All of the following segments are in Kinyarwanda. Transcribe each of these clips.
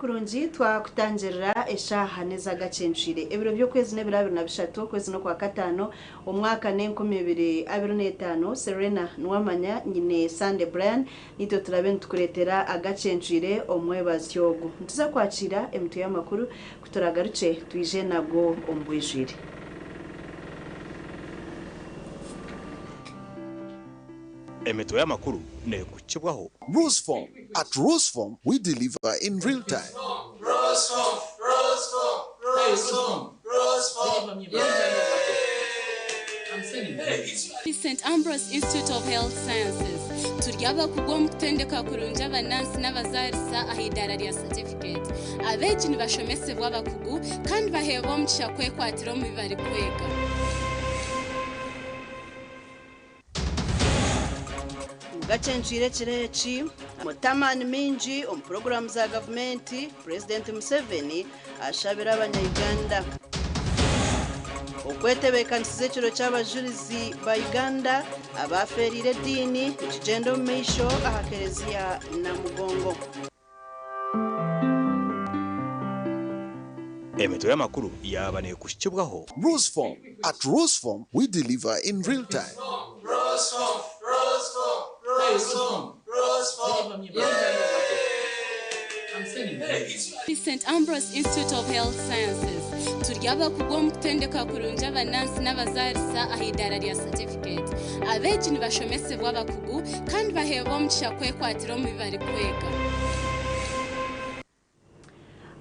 kurungi twakutangirira eshaha neza gacencire ebiro byo kwezi n'ebirabiro na bishatu kwezi no kwa katano umwaka ne 2025 Serena Nuwamanya nyine Sande Brian nito turabe ntukuretera agacencire omwebazyogo ntuza kwakira emito y'amakuru kuturagaruce twije nago ombwijire. Emito y'amakuru ne kukibwaho Roseform. At Roseform, we deliver in real time. Roseform. St. Ambrose Institute of Health Sciences. Turyaba kugwa mutendeka kurunja abanansi n'abazarisa ahidara rya certificate. Abeji ni bashomese bw'abakugu kandi bahebo mucisha kwekwatiro mu bibari kwega. Gacencire kireci mutamani minji program za government President Museveni ashabira abanyayuganda okwetebekaniza ekiro cy'abajurizi ba Uganda abaferire dini kigendo meisho ahakerezia na mugongo. Emito y'amakuru yabane kukibwaho Roseform. At Roseform, we deliver in real time. Roseform. St. Ambrose Institute of Health Sciences. Turyaba kugwa mutendeka kurunja abanansi n'abazarisa ahidara rya certificate. Abeji ni bashomese bw'abakugu kandi bahebo mucisha kwekwatiro mu bibari kwega.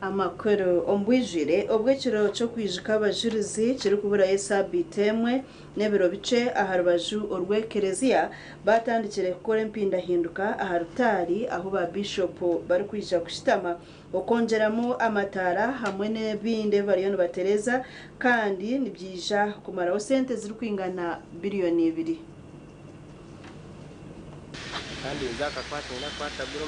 Amakuru ombwijire obwekiro cyo kwijika abajurizi kiri kubura esabitemwe nebiro bice aharubaju orwekerezia batandikire gukora empinda hinduka aharutari aho ba bishop bari kwija kushitama okongeramo amatara hamwe n'ebinde bariyo batereza kandi nibyija kumaraho sente ziri kwingana biliyoni 2 kandi nzakakwata biro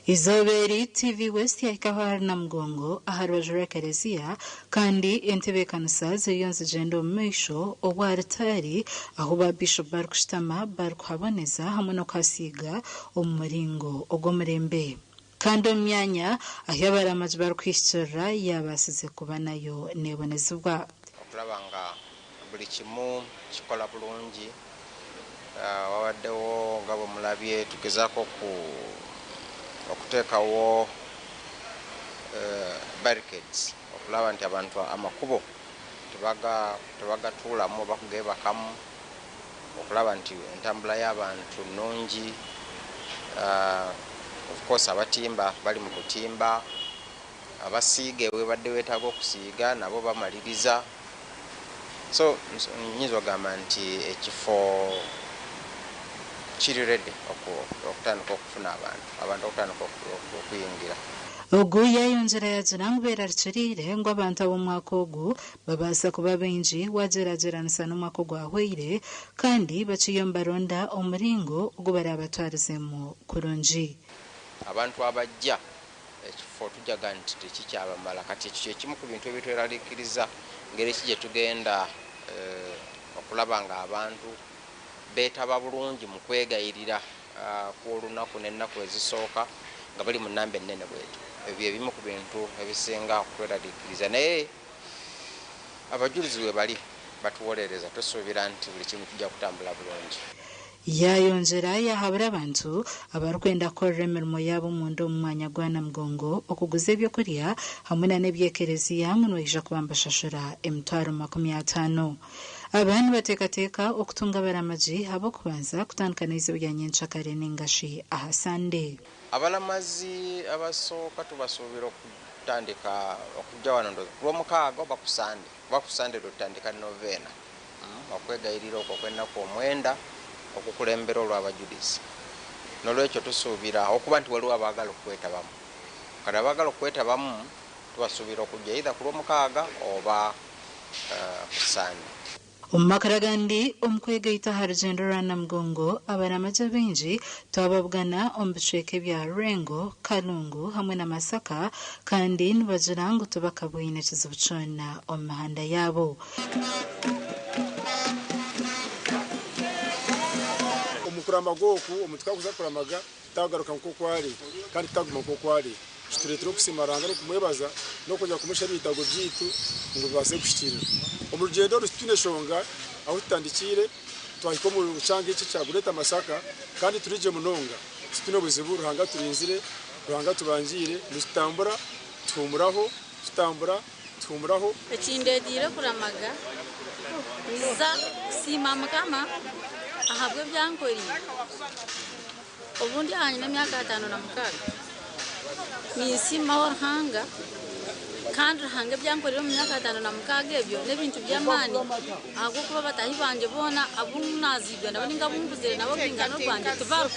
Izoberi TV West yakahara na mgongo aharwajura kerezia kandi entebekanusa ziyonze jendo mesho obwaritari aho ba bishop barkushtama barkuhaboneza hamwe no kasiga umuringo ogomurembe kandi omyanya ahyabara amaji barkwishira yabasize kuba nayo nebonezubwa okulabanga buli kimu kikola bulungi wawaddewo ngabo mulabye tugezako ku okutekawo barricades okulaba nti abantu amakubo tebagatulamu bakugebakamu okulaba nti entambula y'abantu nungi of course abatimba bali mu kutimba abasiige webadde wetaaga okusiiga nabo bamaliriza so nyinza ogamba nti ekifo kiri ready okutandika okufuna abantu okutandika okuyingira. Ogu yayonjera yagirangubera rikirire ngo abantu ab'omwaka ogu babaasa kuba baingi wagerageranisa n'omwaka ogwahwaire kandi bakiyomba ronda omuringo ogu barabatwarizemu kurungi. Abantu abajja ekifo tujaga nti tekikyabamala kati ekyo ekimu ku bintu ebitweraliikiriza ngeri ki gye tugenda okulaba nga abantu betaba bulungi mu kwegayirira ku olunaku n'ennaku ezisooka nga bali mu nnamba ennene bwetu. Ebyo ebimu ku bintu ebisinga okutweraliikiriza naye abajulizi we bali batuwolereza tusuubira nti buli kimu kijja kutambula bulungi. Yayonjera yahabura abantu abarukwenda korera emirimo yabo munda omu mwanya gwa namugongo okuguza ebyokurya hamwe n'ebyekerezia muno ija kubambashashura emitwaro 50. Abantu batekateka okutunga baramaji habo kubanza kutandikana izo byanyenshakare n'engashi aha Sande. Abalamazi abasooka tubasuubira okutandika okujja wano Lwomukaaga oba ku Sande. Oba ku Sande tutandika novena. Okwegayirira okwo kw'ennaku omwenda okukulembera olw'abajulizi. Nolwekyo tusuubira okuba nti waliwo abaagala okwetabamu. Kale abaagala okwetabamu tubasuubira okujja either ku Lwomukaaga oba ku Sande. Omumakaragandi omukwegaita harugendo rwa namugongo abaramaja benji twababugana ombicweke bya Rengo, Kalungu hamwe na Masaka kandi nibagira ngu tubakabwine kizibu kyona omu mihanda yabo. Omukuramagoku omutwe kuza kuramaga tagaruka nko kwali kandi taguma nko kwali kituretera okusimaranga no kumwebaza no kujya kumusha bitago byitu ngo base gushikira omurugendo rusitune shonga aho tutandikire twahiko mu rucange iki cyagureta masaka kandi turije munonga situno buzibu ruhanga turinzire ruhanga tubangire nistambura tumuraho ekindedire kuramaga za simama kama ahabwe byankori ubundi hanyuma myaka 5 na mukaga nisimaho ruhanga kandi ruhanga byankorera mu myaka 5 na mukaga ebyo n'ibintu by'amani ahubwo kuba batahi banje bona abunazibwa naboninga bumbuzire nabo bingano rwanje tuvaru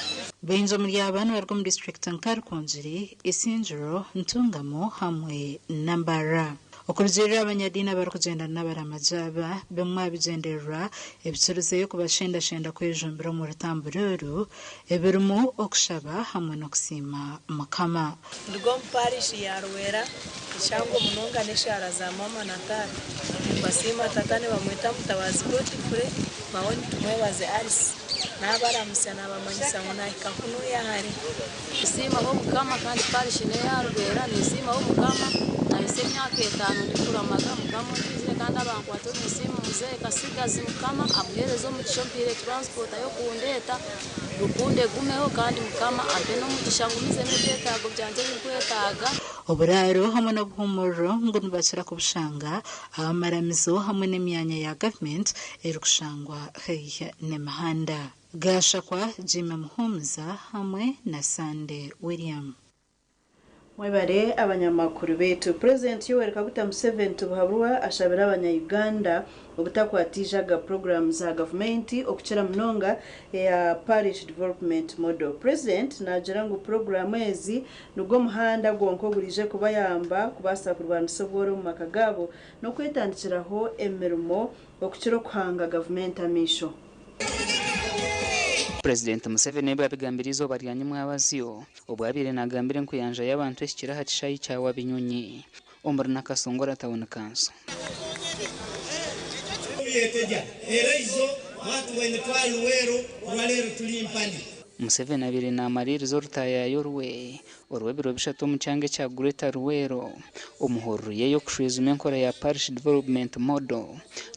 benzo muri abantu barwo mu district Nkarukonjiri Isinjiro Ntungamo hamwe Nambara Okuruzira abanyadini barukugenda n'abaramajaba bemwa bigenderera ebisubizo yo kubashenda kwejumbira mu rutamburero ebirumu okushaba hamwe no kusima makama Ndugom parish ya Rwera ishango munonga neshara za mama Natali basima tatane bamwita mutabazi Botifure mawoni tumwebaze Alice n'abaramusana bamanyisa ngona ikakunu ya hari isima ho mukama kandi parish ne ya Rwera nisima ho mukama myaka 5 ndikuramaga mukama ndizire kandi abantu batatu nisima muzee kasigazi mukama amuherezo mu kishompire transport yo kundeta rukunde gumeho kandi mukama ambe no mu kishangumize n'byetago byanje bikwetaga oburaro hamwe no buhumuro ngo nubakira kubushanga amaramizo hamwe n'imyanya ya government eri kushangwa hehe n'emahanda gashakwa Jimmy Muhumza hamwe na Sande William Mwebare abanyamakuru betu President Yoweri Kaguta Museveni tubuhabwa ashabira abanya-Uganda obutakwatijaga program za government okuchera munonga ya parish development model. President najira ngo program ezi nubwo muhanda gwanko gurije kubayamba kubasa kurwanisa bworo mu makagabo no kwetandikiraho emirimo okuchero kuhanga government amisho. President Museveni babigambirizo baryanye mwabaziyo obwabire nagambire nkuyanja y'abantu ekikira hatishayi cyawa binyonyi omuri nakasongora tawona kanso yeteja ereizo watu wene twaluwero walero tulimpani Museveni abire na amaririzo rutaya yorwe orwe biro bishatu mu cyange cya Greater Ruwero umuhoro yeyo kushweza enkora ya parish development model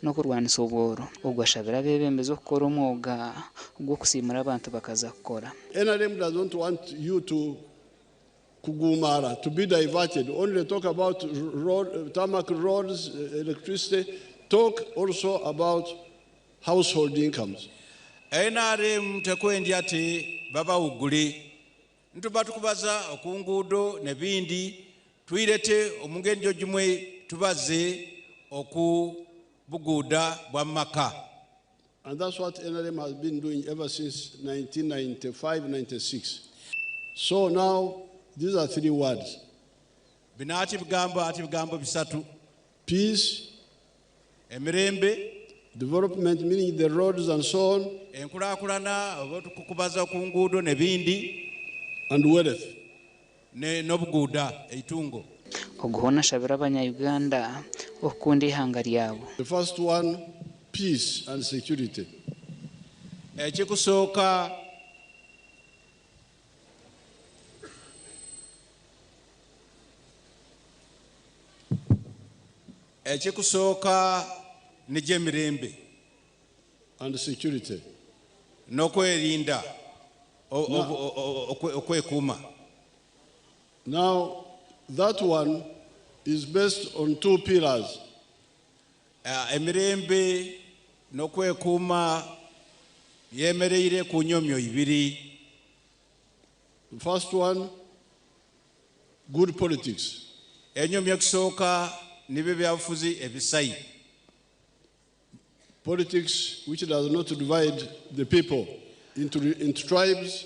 no kurwanisa oboro ugwashabira bebembezo gukora umwuga gwo kusimura abantu bakaza gukora. NRM doesn't want you to kugumara to be diverted, only talk about tarmac roads, electricity, talk also about household incomes. NRM tekwendi ati baba uguli ntuba tukubaza okungudo nebindi tuirete omungenjo jumwe tubaze okubuguda bwa maka. And that's what NRM has been doing ever since 1995-96. So now these are 3 words. Binati bigambo bisatu. Peace, emirembe, development meaning the roads and so on, enkulakulana obutukubaza kungudo nebindi, and wealth nobuguda eitungo. Oguhona shabira abanya-Uganda okundi ihanga lyabo. The first one, peace and security. Ekikusoka nije mirembe and security nokwerinda okwekuma. Now that one is based on 2 pillars. Emirembe nokwekuma yemereire ku nyomyo 2. The first one, good politics. Enyomyo kisoka nibe byafuzi ebisayi. Politics which does not divide the people into tribes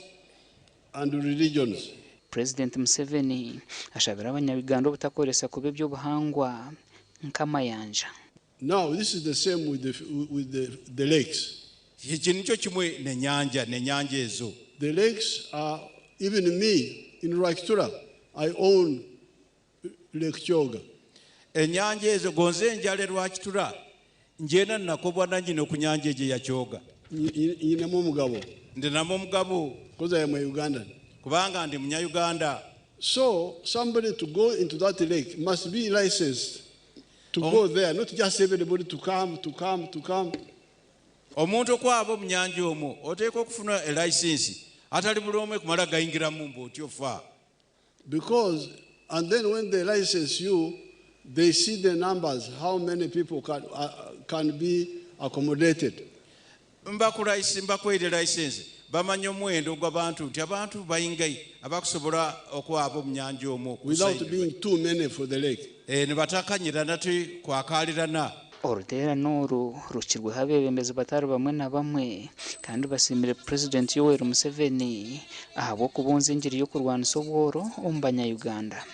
and religions. President Museveni ashabira abanya-Uganda obutakoresa kuba by'obuhangwa nkamayanja. Now this is the same with the lakes. Ikincho kimwe nenyanja ezo. The lakes are, even me in Rwakitura, I own Lake Kyoga. Enyanja ezo gonze njale Rwakitura njena nakobwa nanjye no kunyanja eje ya Kyoga. Nyinamo mugabo. Ndinamo mugabo because I am a Ugandan. Kubanga ndi munya Uganda. So somebody to go into that lake must be licensed to go there, not just everybody to come. Omuntu kwabo munyanja omwo oteekwa okufuna license atali buli omwe kumala gayingiramu mb'otyofa. Because and then when they license you, they see the numbers, how many people can be accommodated. Mbakwere license bamanya omuwendo gw'abantu nti abantu bayingayi abakusobola okwaba mu nyanja omwo without being too many for the lake. Ne batakanyirana ti kwakalirana. Oruteerano oru rukirweho abebembezi batari bamwe na bamwe kandi basiimire President Yoweri Museveni ahabw'okubunza engeri y'okurwanisa obworo omu Banyayuganda.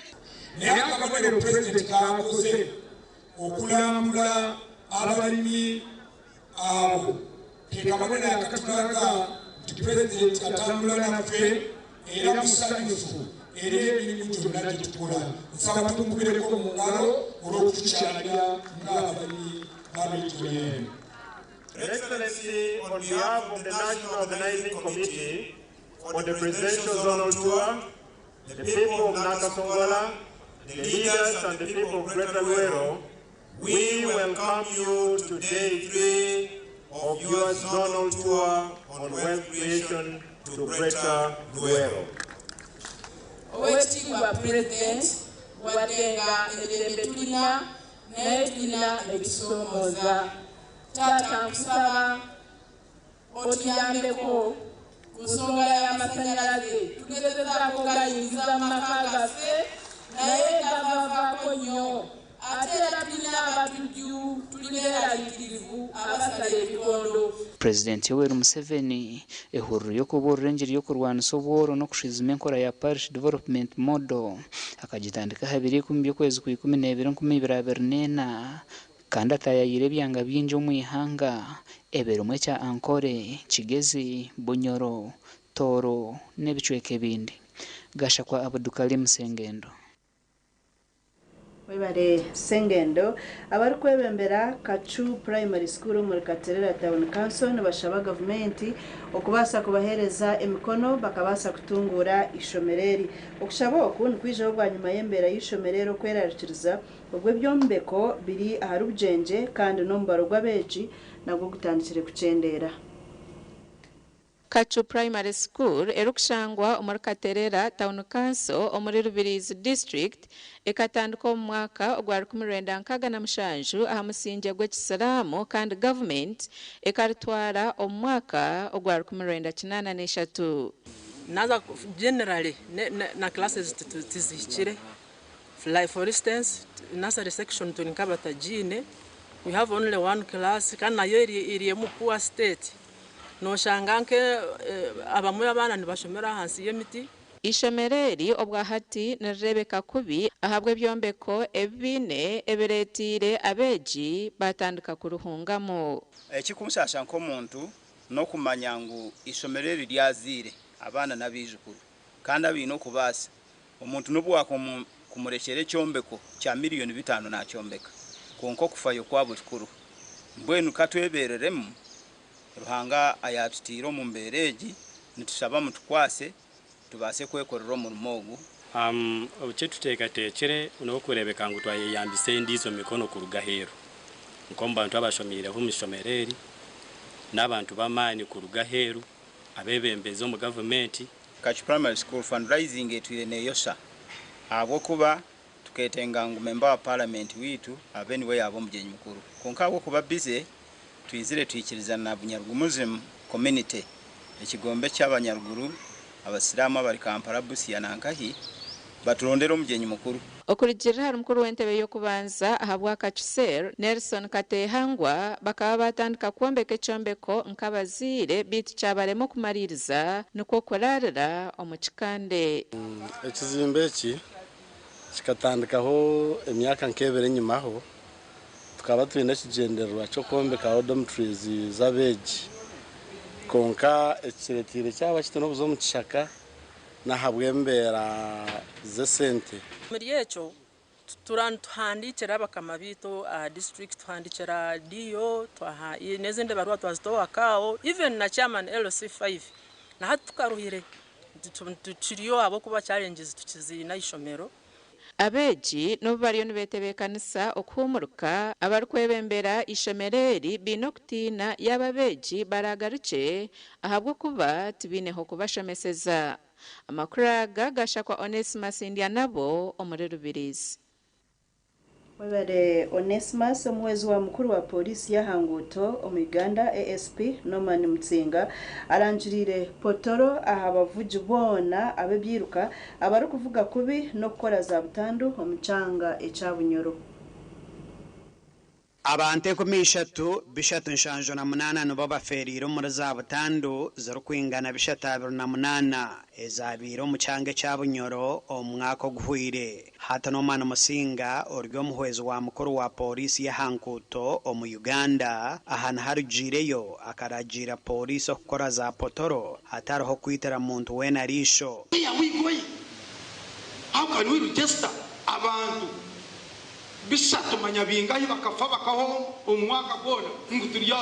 Naye akabonero President kaakoze okulambula abalimi abo tekabonero akatulaga nti President atambula naffe era musanyufu era emirimu gyonna gye tukola. Nsaba tumukubireko mu ngalo olw'okutukyalira ng'abalimi b'abeejo y'eno. Excellency, on behalf of the National Organizing Committee for the Presidential Zonal Tour, the people of Nakasongwala, the leaders and the people of Greater Luero, we welcome you to day 3 of your zonal tour on wealth creation to Greater Luero. Oweekitiibwa President, wadenga emirembe tulina naye tulina ekisoomooza. Taata nkusaba otuyambeko ku nsonga y'amasannyalaze. Tugezezaako gayingiza mu maka gaffe naye gavavaako nnyo. Ate era tulina abatujju, tulina eraliikirivu abasala ebikondo. President Yoweri Museveni ehurru y'okubuurira engeri y'okurwanisa obworo n'okushizima enkora ya Parish Development Model akagitandika 2012-2024 kandi atayayire ebyanga bingi omu ihanga ebirumwe kya Ankole, Kigezi, Bunyoro, Toro n'ebicweka ebindi. Gashakwa Abdulkarim Sengendo. Webare Sengendo abari kwebembera Kachu Primary School muri Katerera Town Council bashaba government okubasa kubahereza emikono bakabasa kutungura ishomereri okushaba okundi kwijeho bwa nyuma yembera y'ishomerero kwerarikiriza ubwo byombeko biri aharubujenje kandi nombaro gwabeji nabwo gutandikire kucendera. Kachu Primary School erukushangwa omuri Katerera Town Council omuri Rubirizi District ekatandika omu mwaka ogwa 1997 aha musinge gw'ekisiramu kandi government ekaritwara omu mwaka ogwa 1983. Naza generally na classes tizihikire. Like for instance, nursery section tunikabata jine, we have only one class kandi nayo iri mu poor state. No shanganke abamwe abana nibashomera hansi y'emiti. Ishomereri obwa hati nerebeka kubi ahabwe byombeko ebine ebiretire abeji batandika kuruhungamo. Ekikumusasha nk'omuntu no kumanya ngu ishomereri lyazire abana nabijukuru kandi abino kubasa omuntu nobwa kumurekere kyombeko kya miliyoni 5 na kyombeka konko kufayo kwa bushukuru mbwenu katwebereremu Ruhanga ayatutiro mu mbereji nitusaba mutukwase tubase kwekorera mu rumogu. Obuce tutekatekere unokurebeka ngo twayeyambise ndizo mikono ku rugahero nkomba abantu abashomireho mishomereri n'abantu bamani ku rugahero abebembezo mu government. Kachu Primary School fundraising etwire neyosha abo kuba tuketenga ngo member wa parliament witu abeni we yabo mugenyi mukuru konka abo kuba busy tuyizire tuyikiriza na Bunyaruguru community ekigombe cy'abanyaruguru abasiramu abari Kampala Busia nankahi baturondera omugenyi mukuru. Okurijira hari mukuru w'entebe yo kubanza ahabwa Kachuser Nelson Katehangwa bakaba batandika kwombeka ekyombeko nkabazire bitu cyabaremo kumaririza nuko kurarira omukikande. Ekizimbe eki kikatandikaho emyaka nkebere nyumaho tukaba twine kigenderwa cyo kombeka dormitories z'abeji konka ekiretire cyaba kitano buzo mu kishaka na habwembera ze sente. Muri echo tuhandikira bakamabito district tuhandikira dio twaha nezende barwa twazitowa kao even na chairman LC5 na hatukaruhire turiyo abo kuba challenges tukizina ishomero abeji no bariyo nibetebekanisa okuhumuruka abarukwebembera ishomereri binokutina y'ababeji baragaruke ahabwo kuba tibineho kubashomeseza amakuraga gashakwa Onesimus nabo omuri Rubirizi. Webere Onesimus omwezi wa mukuru wa polisi ya Hanguto omu Uganda ASP Norman Mutsinga aranjirire potoro ahabavuji bona abebyiruka abari kuvuga kubi no gukora za butandu omucanga ecabunyoro. Abantu 13,308 nibo baferire muri za butandu zirukwingana 28 ezabiro mu cyange cya Bunyoro omwaka guhwire hata no mana musinga oryo muhwezi wa mukuru wa polisi ya Hankuto omu Uganda ahana harujireyo akaragira polisi okukora za potoro hatariho kwitera muntu wena risho. How can we register abantu bisatu manyabingayi bakafa bakaho umwaka bona turiyo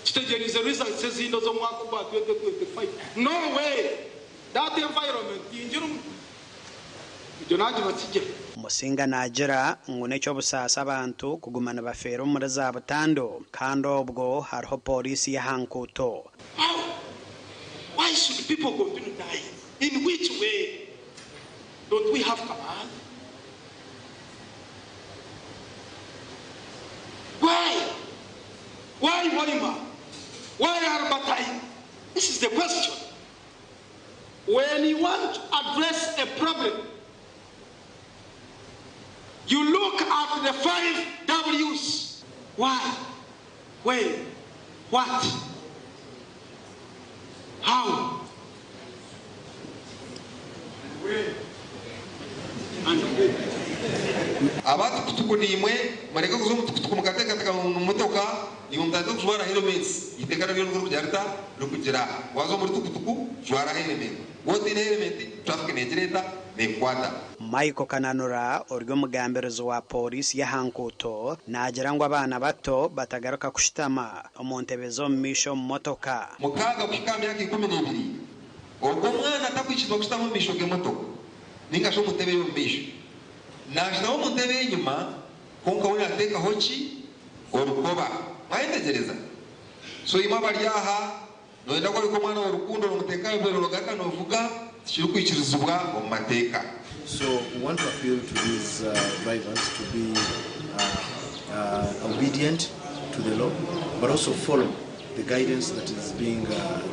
tutegereze results ezindo zo mwaka wa 2025? No way. That environment injirum jonaje batije musinga nagira ngo necyo busasa abantu kugumana bafero muri za butando kandi obwo hariho polisi ya Hankuto. Why should people continue dying? In which way? Don't we have command? Why? Why Walima? Why Arbatai? This is the question. When you want to address a problem, you look at the 5 W's. Why? When? What? How? When? And when? Abatu kutukunimwe mareka kuzo mutukutuku mukateka taka mumotoka nimumtazo kujwara helmets itekana byo nguru byarita rukugira wazo muri tukutuku jwara helmet wote ne helmet traffic negereta ne kwata. Michael Kananura oryo mugamberezo wa polisi ya Hankuto nagira ngo abana bato batagaruka kushitama omontebezo misho motoka mukaga kukamya yake 12 ubwo mwana atakwishizwa kushitama misho ge motoka ninga sho mutebe yo misho nashinaho mutebe inyuma konka we ateka hoki orukoba mwaitegereza so ima baryaha noenda ko ariko mwana w'urukundo rumuteka mbere rugaka novuga kiri kwikirizubwa mu mateka. So we want to appeal to these drivers to be obedient to the law, but also follow the guidance that is being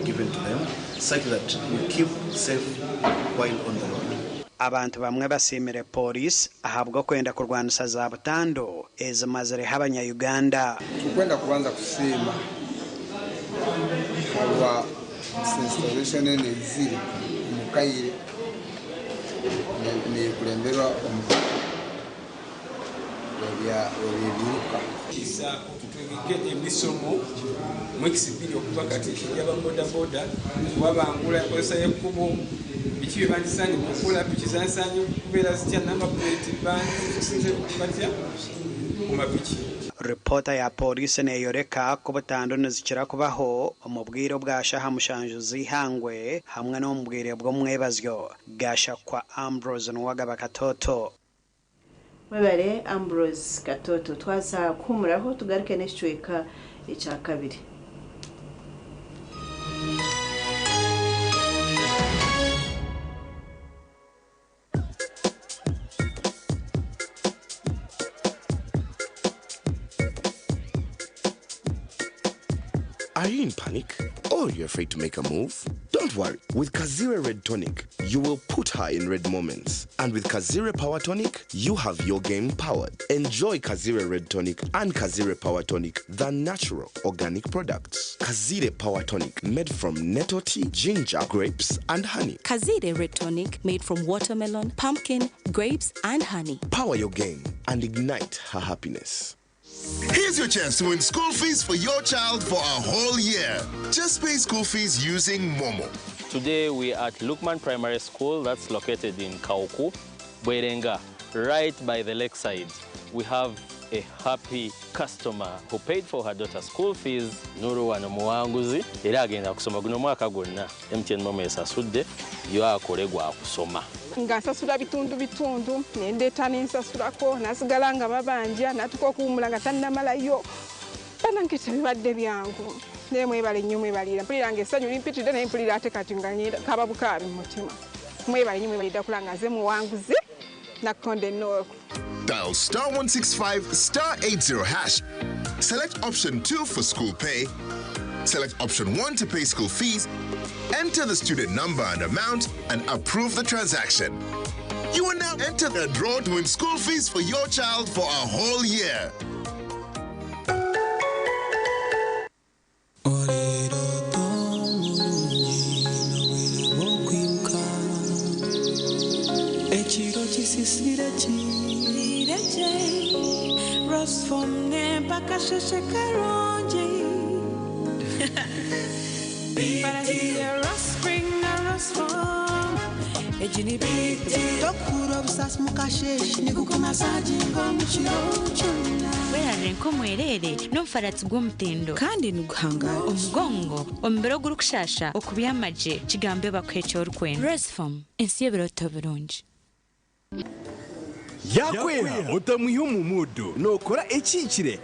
given to them, such that we keep safe while on the road. Abantu bamwe basimire polisi ahabwo kwenda kurwanisa za butando ezimazire habanya Uganda. Tukwenda kubanza kusema kwa installation n'enzire mukayire ni kulemberwa omukaka obiruka kisa kutwegeke emisomo mwekisibiri okuba kati y'ababoda boda wabangula enkozesa y'ekkubo biki bandisanye kukola bikizansanye kubeera zitya n'amaplate bandisinze batya ku mapiki. Reporter ya polisi neyoreka ko butando nizikira kubaho omubwiro bwashaha mushanju zihangwe hamwe no mubwire bwo mwebazyo gasha kwa Ambrose Nwagaba Katoto. Webere Ambrose Katoto twaza kumuraho tugaruke n'icweka icya kabiri. Are you in panic? Or you're afraid to make a move? Don't worry. With Kazire Red Tonic, you will put her in red moments. And with Kazire Power Tonic, you have your game powered. Enjoy Kazire Red Tonic and Kazire Power Tonic, the natural organic products. Kazire Power Tonic, made from nettle tea, ginger, grapes, and honey. Kazire Red Tonic, made from watermelon, pumpkin, grapes, and honey. Power your game and ignite her happiness. Here's your chance to win school fees for your child for a whole year. Just pay school fees using Momo. Today we are at Lukman Primary School that's located in Kauku, Bwerenga, right by the lakeside. We have a happy customer who paid for her daughter's school fees. Nuru wano muwanguzi era agenda kusoma guno mwaka gwonna MTN Momo esasudde yo akolegwa kusoma. Ngasasula bitundu nendeta nensasulako nasigala nga babanja natuka okuwumula nga tannamalayo banankita bibadde byangu nemwebale nnyo mwebalira mpulira ng'essanyu limpitidde naye mpulira ate kati nga kaba bukaabi mu mutima mwebale nnyo mwebalira kula nga nze muwanguzi nakutonde nnooku. Dial *165 *80 hash. Select option 2 for school pay. Select option 1 to pay school fees. Enter the student number and amount and approve the transaction. You will now enter the draw to win school fees for your child for a whole year. Weerarenko mwerere n'omufaratsi gw'omutindo kandi nuguhanga omugongo omubiro gurukushasha okubyamaje kigambe bakwekya orukwenda Resform ensi y'ebirooto birungi yakweha otamwiha omumudu nokora ekikire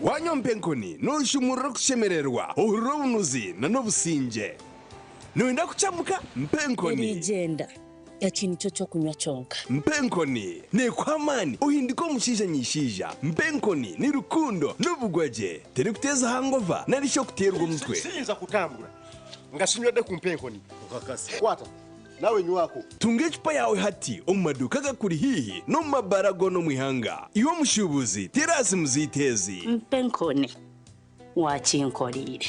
wanyompa enkoni noshumurira kushemererwa ohurira obunuzi n'obusinge noyenda kucamuka mpa enkoni erigenda ekintu kyo ky'okunywa kyonka mpa enkoni nekwamaani ohindika omushiija nyishiija mpa enkoni ni rukundo n'obugwagye teri kuteeza hangova narisho kuteerwa omutwe siyinza kutambula nga sinywedde ku mpa enkoni okakasi kwata nawe nywako tunga ecupa yawe hati omu maduuka gakuri hihi n'omu mabara g'ono mwihanga iwe omushubuzi terasi muzitezi mpa enkoni wakinkorire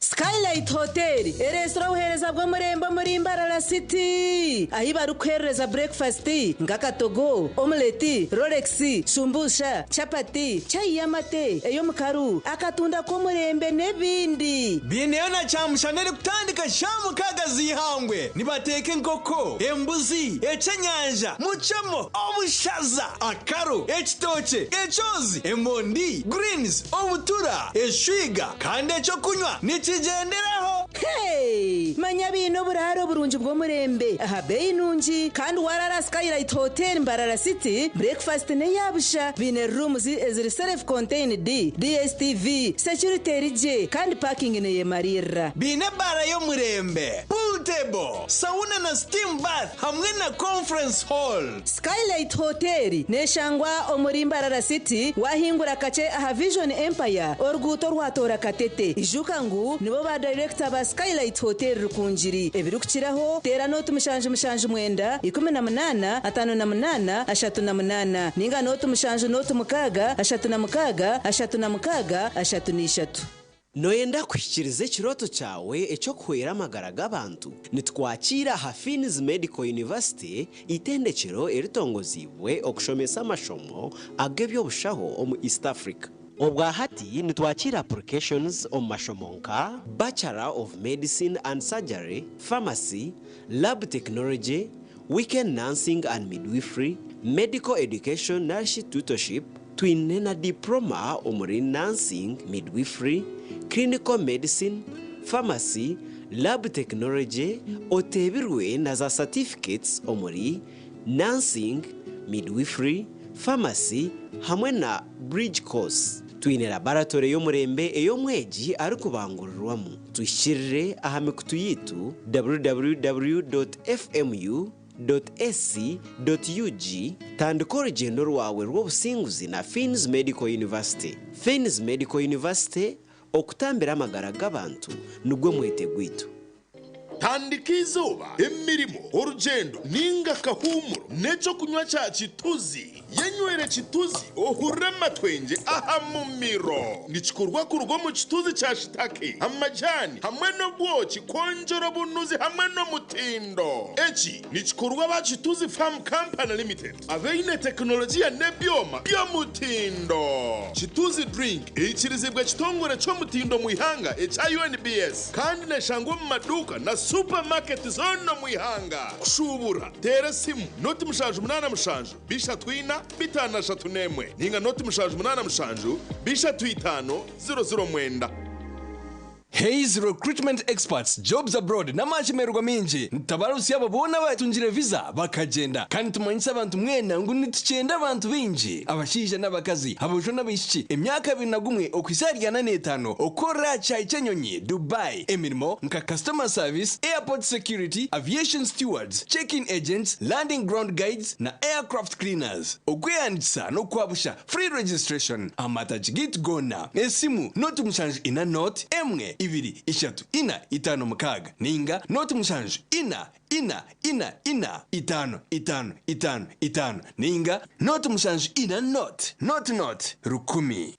Skylight Hotel, restaurant uhereza bwo murembo muri Mbarara City. Ahi barukereza breakfast, ngakatogo, omelette, Rolex, shumbusha, chapati, chai yamate, eyo mukaru, akatunda ko murembe nebindi. Bineona chamushanere kutandika shamu kagazi hangwe. Nibateke nkoko, embuzi, echenyanja, muchamo, obushaza, akaro, ekitoche, echozi, emondi, greens, obutura, eshwiga, kandi echo kunywa. Nichigenderaho. Hey, manya bino buraro burunji bwo murembe. Aha bei nunji kandi warara Skylight Hotel Mbarara City. Breakfast ne yabusha bine rooms eziri self contained DSTV security rije kandi parking ne yemarira. Bine bara yo murembe. Pool table, sauna na steam bath hamwe na conference hall. Skylight Hotel ne shangwa omuri Mbarara City wahingura kace aha Vision Empire orguto rwatora katete. Ijukangu nibo ba director ba Skylight Hotel rukunjiri ebirukiraho tera notu mushanje mwenda 18 58 38 ninga notu mushanje notu mukaga 36 noyenda kwishikiriza ekiroto cyawe ekyo kuhwera amagara g'abantu nitwakira Hafini's Medical University itendekero eritongozibwe okushomesa amashomo ag'ebyobushaho omu East Africa. Obwahati nitwakira applications omu mashomo nka Bachelor of Medicine and Surgery, Pharmacy, Lab Technology, Weekend Nursing and Midwifery, Medical Education Nurse Tutorship, twine na diploma omuri Nursing, Midwifery, Clinical Medicine, Pharmacy, Lab Technology, otebirwe na za certificates omuri Nursing, Midwifery, Pharmacy hamwe na Bridge Course. Twine laboratory y'omurembe ey'omweji ari kubangurirwamu. Tuyishirire aha mikutu yitu www.fmu.ac.ug tandika orugendo rwawe rw'obusinguzi na Hafini's Medical University. Hafini's Medical University okutambira amagara g'abantu nugwe mwete gwitu. Tandika izuba, emirimo, orugendo, ninga kahumuro, neco kunywa cha chituzi. Yenywere chituzi, ohurre amatwenge aha mu miro. Nichikurwa ku rugo mu chituzi cha shitake, amajani, hamwe n'obwoki, konjora bunuzi hamwe n'omutindo. Eki nichikurwa ba Chituzi Farm Company Limited. Aveine teknolojia nebyoma by'omutindo. Chituzi Drink, ichirizibwa kitongore cy'omutindo mu ihanga echa UNBS. Kandi neshangwa mu maduka na supermarket zono mu ihanga. Kushubura, tera simu, noti mushanju munana mushanju, bisha twina 531 ninga noti mushanju 8 mushanju bishatu 5 009. Hayes Recruitment Experts Jobs Abroad n'amashimerwa minji ntabarusi yabo bona batunjire visa bakagenda kandi tumanyisa abantu mwena ngo nitucenda abantu binji abashije n'abakazi abojo n'abishiki emyaka 21 okwisarya na 5 okora chai chenyonyi Dubai emirimo nka customer service, airport security, aviation stewards, check-in agents, landing ground guides na aircraft cleaners. Okweyandisa no kwabusha free registration amatagit gona esimu notu mushanju ina note emwe ibiri ishatu ina itano mukaga ninga notu mushanju ina itano ninga notu mushanju ina not rukumi.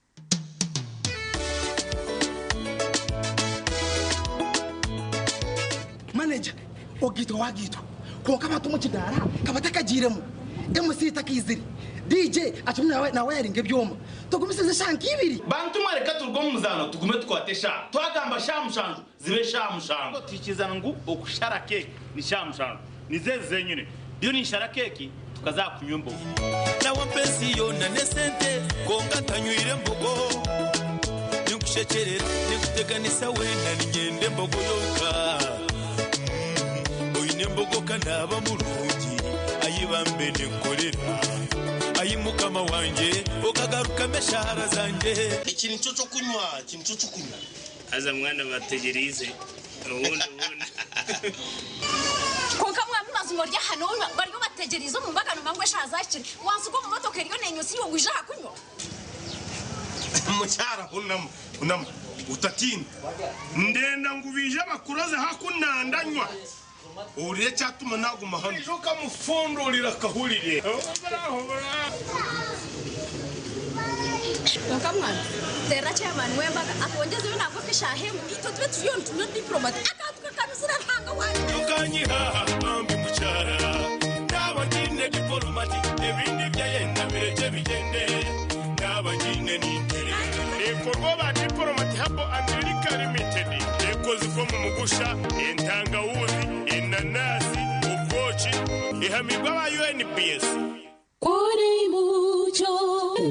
Manager ogito wagito konka batumu kidara kabataka jiremu MC takiziri DJ atumwe na wiring ebyoma tugumisize shanki ibiri bantu mareka turgo muzano tugume twatesha twagamba shamushanju zibe shamushanju tukizana ngo okushara keke ni shamushanju nizeze zenyune byo ni shara keke tukazakunywa mbogo nawo mpesi yona nesente konga tanywire mbogo nikushekerera nikuteganisa wenda ningende mbogo yoka oyine mbogo kanaba mulungi ayibambe nekorera ayimukama wanje okagaruka meshara zanje ikintu cyo kunywa aza mwana bategerize ubundi konka mwana mazumo rya hano bari bategerize mu mbagano mangwe shazakire wansuko mu motoka iriyo nenyusi yo ngwija hakunywa mucyara unam utatinda ndenda ngubije bakuroze hakunandanywa uriye cyatuma naguma hano joka mufundurira kahurire Nkamwana tera chairman wembaga akongeze yo nako kishahe ito twe tuyo no diplomat akatuka kanuzira ntanga wanje ukanyiha ambi mucyara n'abagine diplomat ebindi byayenda bireje bigende n'abagine n'intere ekorwa ba diplomat habo America Limited ekoze ko mu mugusha entangawuzi inanasi ukochi ihamigwa ba UNPS kuri mucho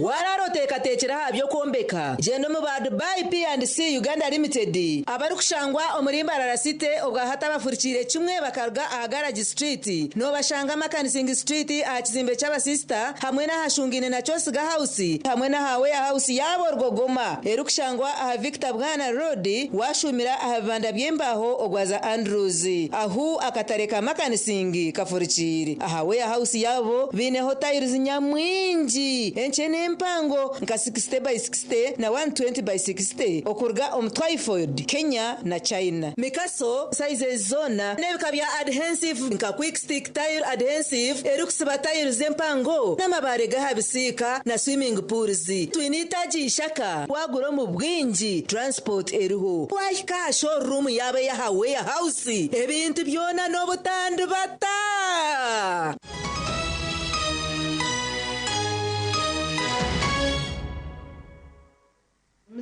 wararoteka tekera habyo kombeka jeno mu ba Dubai P&C Uganda Limited abari kushangwa omurimba rarasite obwahata bafurikire kimwe bakarga ahagaraji street no bashanga makanising street ahakizimbe cy'aba sister hamwe na hashungine na Chosiga House hamwe na hawe house yabo rwogoma erukushangwa aha Victor Bwana Road washumira ahabanda byembaho ogwaza Andrews ahu akatareka makanising kafurikire ahawe house yabo bineho tires nyamwinji enchene mpango nka 60 by 60 na 120 by 60 okurga Typhoid Kenya na China mikaso size zona nebikabya adhesive nka quick stick tire adhesive erukusiba tire zempango namabare gahabisika na swimming pools twinitaji shaka waguro mu bwinji transport eruho wahika showroom yabe ya hawe house ebintu byona no butandu bata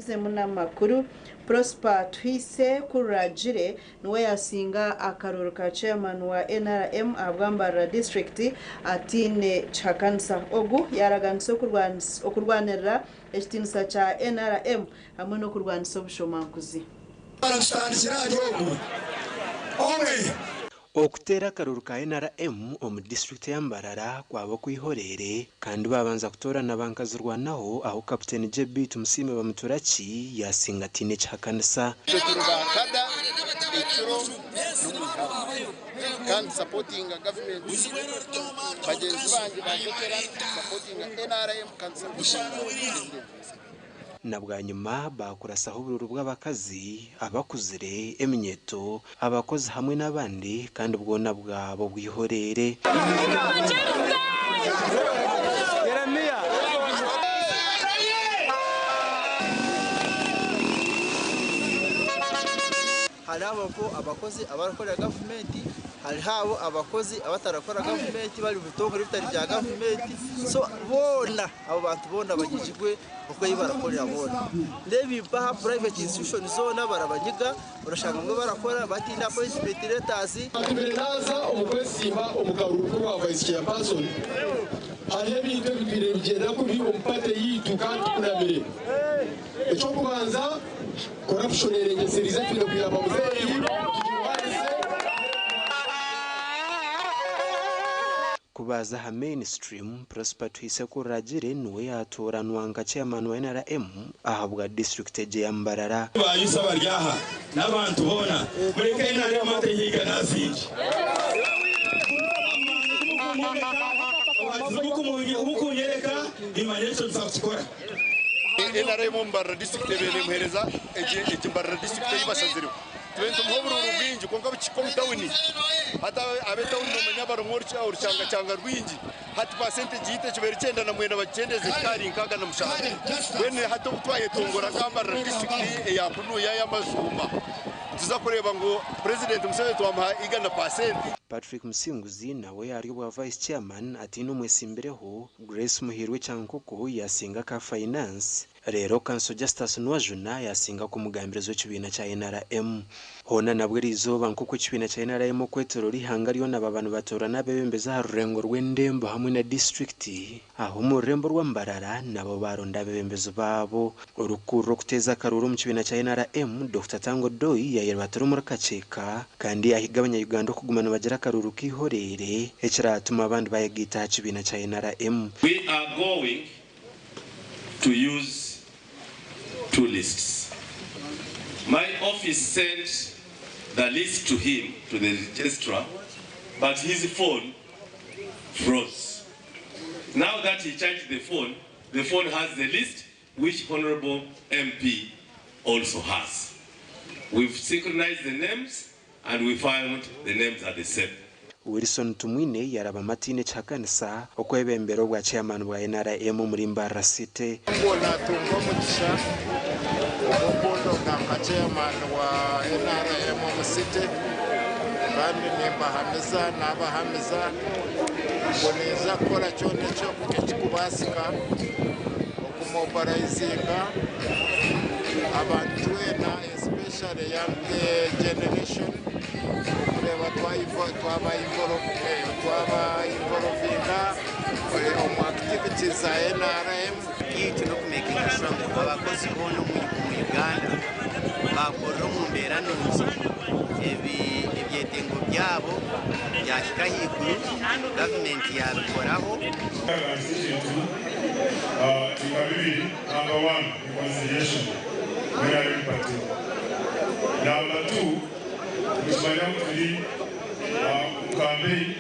muna makuru Prosper Twise kurajire nuwe yasinga akaruru ka chairman wa NRM abwambara district atine chakansa ogu yaraganso okurwanira ekitinisa cha NRM hamwe no kurwanisa obushomankuzi okutera akaruru ka NRM omu district ya Mbarara kwabo kwihorere kandi babanza kutorana bankazirwanaho aho Captain JB tumusime bamuturaki yasinga tine chakanisa kandi supporting government bagenzi banje basekera supporting NRM kandi supporting na bwa nyuma bakurasaho ubururu bw'abakazi abakuzire eminyeto abakozi hamwe n'abandi kandi ubwona bwabo bwihorere harabo ko abakozi abakorera government hari habo abakozi abatarakora gavumenti bari bitokore bitari bya gavumenti so bona abo bantu bona bagijigwe uko yibarakorera bona ndebi baha private institution zona barabanyiga urashaka ngo barakora batinda appointment letters naza umukwesiba umukaruko wa vice chairperson hari ibintu bibiri bigenda kuri umpate yitu kandi kunabire icyo kubanza corruption erengeserize kwira kuyamba muzeyi kubaza ha mainstream Prosper Twisekuragire niwe yatoranwa nka chairman wa NRM ahabwa district eje yambarara bayisa baryaha n'abantu bona mureke NRM atehiga nazindi mukunyereka imanyeto tuzakora NRM mbarra district ebene muhereza eje mbarra district yibasaziriwe Twento mhoburu rubinji konga bichikomu tawini hata abetawuni nomenya barongorcha urchanga rwinji hati percentage yite chiberi chenda na mwenda bachendeze kari nkaga na mushahara wene hata utwaye tongora kamba district ya kunu ya mazuma tuzakureba ngo president Museveni twamuha igana percent. Patrick Musinguzi nawe ari wa vice chairman ati no mwesimbereho Grace Muhirwe cyankoko yasinga ka finance rero kanso Justus Nwajuna yasinga ku mugambirizo cy'ibina cya NRM hona nabwo rizoba nk'uko cy'ibina cya NRM kwetero rihanga ryo n'abantu batorana bebembeza harurengo rw'endembo hamwe na district aho mu rembo rw'ambarara nabo baronda bebembezo babo urukuro kuteza karuru mu cy'ibina cya NRM Dr. Tango Doi yayera batoro muri kaceka kandi ahigabanya Uganda kugumana bagera karuru kihorere ekiratuma abandi bayagita cy'ibina cya NRM. We are going to use two lists. My office sent the list to him, to the registrar, but his phone froze. Now that he charged the phone has the list which Honorable MP also has. We've synchronized the names and we found the names are the same. Wilson Tumwine yaraba matine chakanisa okwebembero bwa chairman bwa NRM muri Mbarara City. Mbona tungo mugisha obondo nga chairman wa NRM mu City kandi nimbahameza nabahamiza boneza kora cyone cyo kukikubasika okumobilizinga abantu na especially young generation kureba twaba involvinga mu activities za NRM yitu no kumekinga sure ngo abakozi bono mu Uganda bakora mu mbera nonzi ebyetengo byabo byashika higuru government yabikoraho number 1 reconciliation we are in party. Number 2 kusanya kuri campaign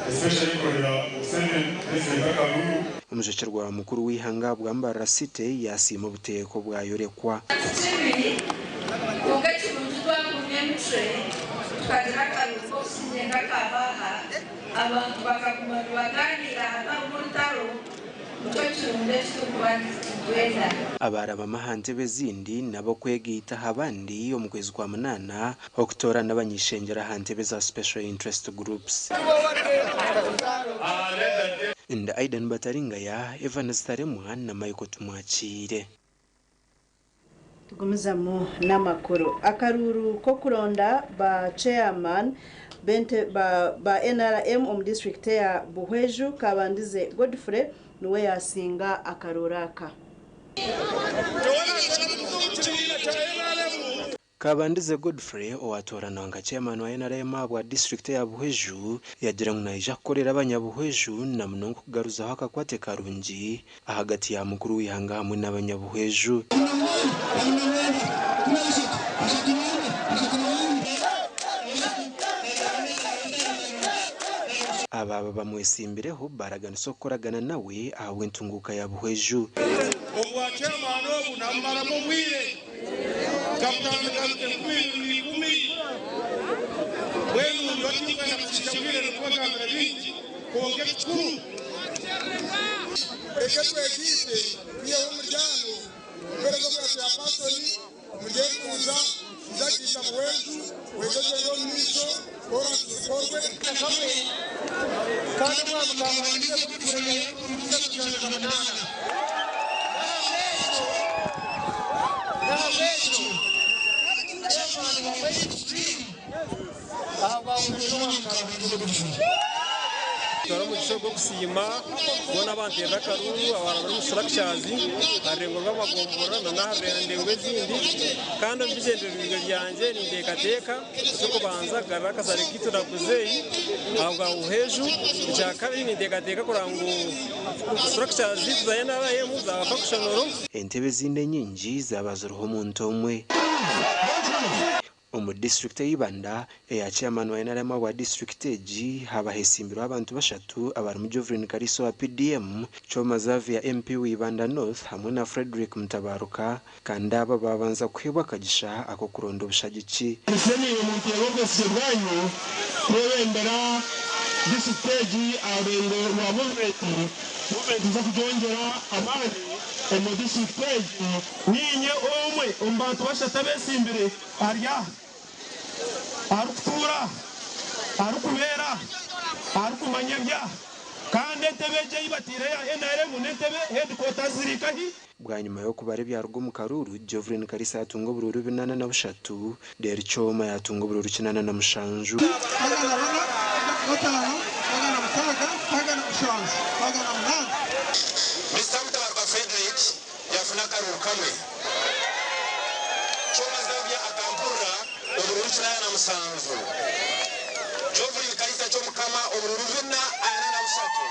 especially for the Senate Karuru umujecerwa mukuru w'ihanga bwa Mbarara City yasima ubuteko bwayorekwa abantu bakaguma baganira n'umutaro abaraba mahante bezindi nabo kwegita abandi mu kwezi kwa munana okutora n'abanyishengera hante beza special interest groups inda Aidan Bataringa ya Evans Taremwa na Michael Tumwakire. Tugumiza mu namakuru akaruru ko kuronda ba chairman bente ba NRM mu district ya Buhweju kabandize Godfrey nuwe yasinga akaroraka Kabandize Godfrey owatorana nga chairman wa NRM bwa district ya Buhweju yagira ngo naija korera abanyabuhweju na munongo kugaruza haka kwate karungi ahagati ya mukuru w'ihanga hamwe n'abanyabuhweju ababa bamwesimbireho baragana sokoragana nawe ahawe ntunguka ya Buhweju obwa chairman obu namara mu mwire kapitani kwiri kumi wenu yotiba na kushikira kwa kamera bingi konge kuru ekatwe kite niyo umuryango berego bwa pastori mujekuza Twagiza mwenzu wejeje yo miso ora korwe kamwe kandi mwana mwangiye kuturemeye kuturemeye kamanana turamugisha bwo gusima kubona abantera karuru abantu bari structures arengo rw'amagombora na naharende zindi kandi mbigendera ryanjye ni ndekateka cyo kubanza garaka sare kitu nakuzeyi ahubwo uheju cya kabiri ni ndekateka kurango structures zizayena yemu za functional entebe zinde nyingi zabazuruho umuntu umwe omu district y'Ibanda eya chairman wa NRM wa district eji haba hesimbiro abantu bashatu abari mu Jovrin Kariso wa PDM Choma Zavia MP w'Ibanda North hamwe na Frederick Mutabaruka kandi aba babanza kwibwa kagisha ako kuronda ubushagici Seni umuntu yogose bwanyu kwebendera district eji abende wa movement za kujongera amani omu district eji ninye omwe ombantu bashata besimbire arya arukutura arukubera arukumanyabya kandi entebe yibatire ya NRM n'entebe headquarters zirikahi bwa nyuma yo kubare byarugo mu Karuru Jovrin Karisa yatunga bururu 83 der Choma yatunga bururu 97 Mr. Mutabaruka Frederick yafuna Karuru kamwe Choma Zavia akampura ubururu 97 Jovrin Karisa cyo mukama ubururu 4 ayana na busatu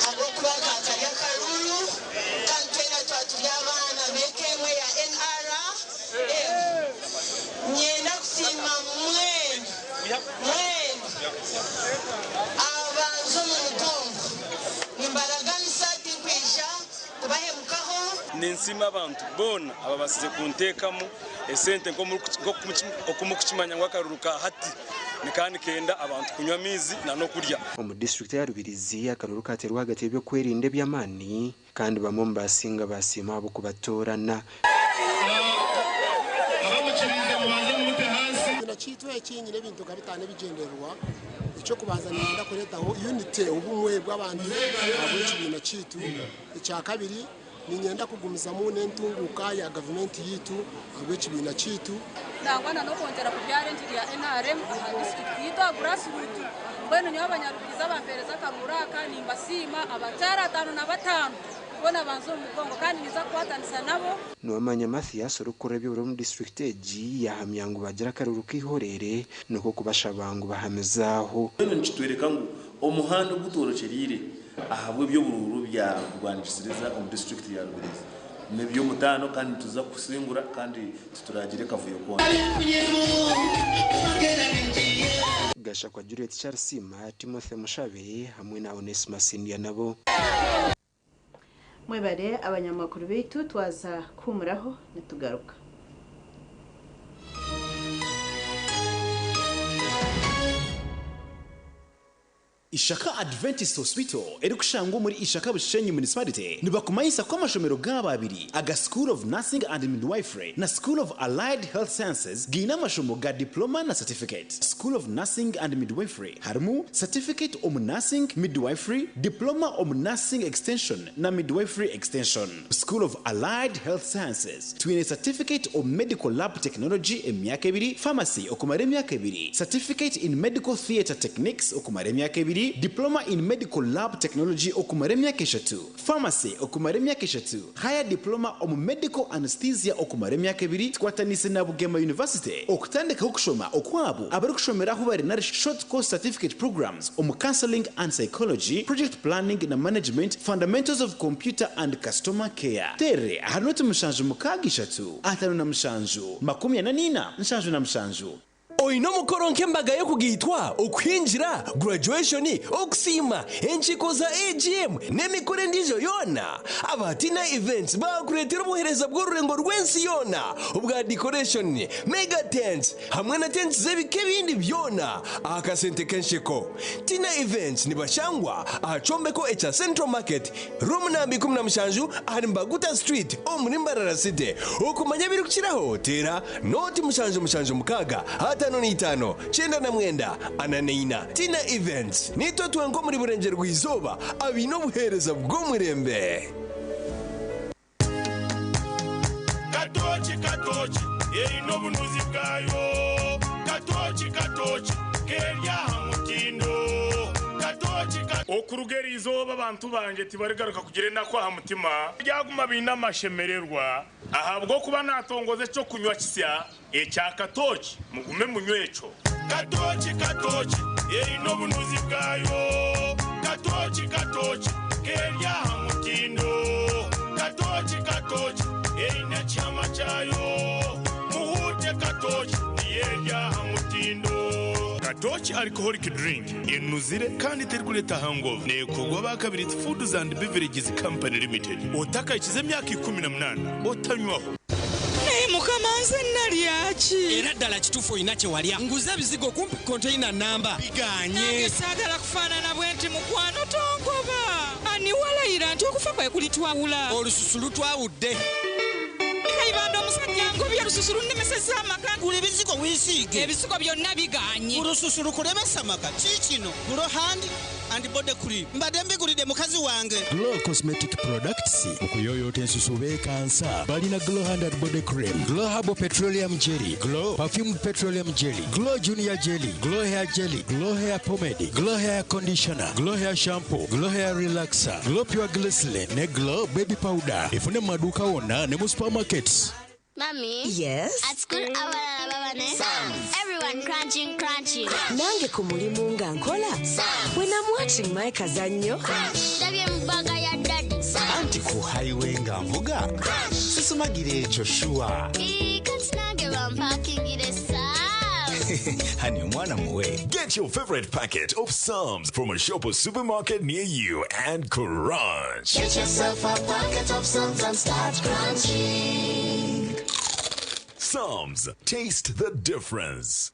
abo kubakatanya Karuru kantena twatu y'abana bekemwe ya NR nyenda kusima mwenu abanzo mu mugongo nimbaragani sati kwisha kubahemukaho ninsima abantu bona aba basize kuntekamo esente nko kumukimanya ngo akaruruka hati nikandi kenda abantu kunywa mizi na no kurya mu district ya Rubirizi akaruru katerwa hagati y'ibyo kwerinde by'amani kandi bamwe basinga basima abo kubatorana kinachitwe kinyine bintu kabitane bigenderwa icyo kubazanira ndakoretaho unite ubumwe bw'abantu abo kibina citu icya kabiri ni nyenda kugumiza mu nentunguka ya government yitu abo kibina citu ndangwana no kongera ku byarenti ya NRM district yitwa grassroots bwene nyo abanyarukiza bampereza karuraka nimba sima abatara 5 bona banzo mugongo kandi niza kwatanisa nabo Nuwamanya Mathias urukora byo mu district eji yahamya ngo bagira karuru kihorere nuko kubasha bangu bahamezaho ntitwereka ngo umuhanda gutorocerire ahabwe byo bururu bya Rwandisiriza mu district ya Rubirizi nebyo mutano kandi tuza kusingura kandi tuturagire kavuyo kwa gasha kwa Juliet Charsima Timothy Mushabe hamwe na Onesmus India nabo mwebare abanyamakuru bitu twaza kumuraho nitugaruka Ishaka Adventist Hospital erikushangwa muri Ishaka Bushenyi Municipality nibakumayisa kwa mashomero g'ababiri aga School of Nursing and Midwifery na School of Allied Health Sciences gina mashomo ga diploma na certificate. School of Nursing and Midwifery harmu certificate of nursing midwifery, diploma of nursing extension na midwifery extension. School of Allied Health Sciences twine certificate of medical lab technology emyaka 2, pharmacy okumara emyaka 2, certificate in medical theater techniques okumara emyaka 2, diploma in medical lab technology okumara emyaka 3, pharmacy okumara emyaka 3, higher diploma of medical anesthesia okumara emyaka 2 twatanise na Bugema University okutandika okushoma okwabo abari kushomeraho bari na short course certificate programs on counseling and psychology, project planning na management, fundamentals of computer and customer care. Tere hanote mushanju mukagisha tu atano na mushanju makumi na nina mushanju na mushanju oyino mukoro nk'embaga yo kugitwa okwinjira graduation okusima enchiko za AGM n'emikore ndijo yona abatina events bakuretera ubuhereza bw'ururengo rw'ensi yona ubwa decoration mega tents hamwe na tents z'ebike bindi byona akasente kenshiko tina events nibashangwa ahacombeko echa Central Market room nambi 17 ahari Mbaguta Street omuri Mbarara City okumanya biri kukiraho tera noti mushanju mukaga hatano n'itano chenda na mwenda ananeina tina events nitwe twengo muri burenge rw'izoba abino buhereza bwo murembe katochi ino bunuzi bwayo katochi kenya hamutindo katochi okurugera izoba abantu banje tibarigaruka kugire nako hamutima byaguma binamashemererwa ahabwo kuba natongoze cyo kunywa kisya ecya katochi mugume munyweco katochi ino bunuzi bwayo katochi kenya hamutindo katochi ina chama chayo muhute katochi yenya hamutindo katochi alcoholic drink inuzire kandi terkuleta hangover nekogwa bakabiri Foods and Beverages Company Limited otaka ikize myaka 18 otanywaho mukamanze nalyachi era ddala kitufu inache walya nguza bizigo kumpi container namba biganye sagala kufanana bwenti mukwano tongoba ani walayira nti okufa kwe kulitwawula olususulu twawudde kaibando musajja ngobya lususulu nemeseza amaka kuli bizigo wisige ebisigo byonna biganye olususulu kulemesa amaka kikino gulo handi and body cream mbadembe kulide mukazi wange Glow Cosmetic Products okuyoyota ensusu bekansa balina Glow Hand and Body Cream, Glow Herbal Petroleum Jelly, Glow Perfumed Petroleum Jelly, Glow Junior Jelly, Glow Hair Jelly, Glow Hair Pomade, Glow Hair Conditioner, Glow Hair Shampoo, Glow Hair Relaxer, Glow Pure Glycerin ne Glow Baby Powder ifune maduka wonna ne mu supermarkets. Mommy? Yes? At school, everyone crunching. Nange ku mulimu nga nkola. When I'm watching my kazanyo. Anti ku highway nga mvuga. Sisumagire ekyo shuwa. Honey, mwana muwe. Get your favorite packet of Psalms from a shop or supermarket near you and crunch. Get yourself a packet of Psalms and start crunching. Psalms, taste the difference.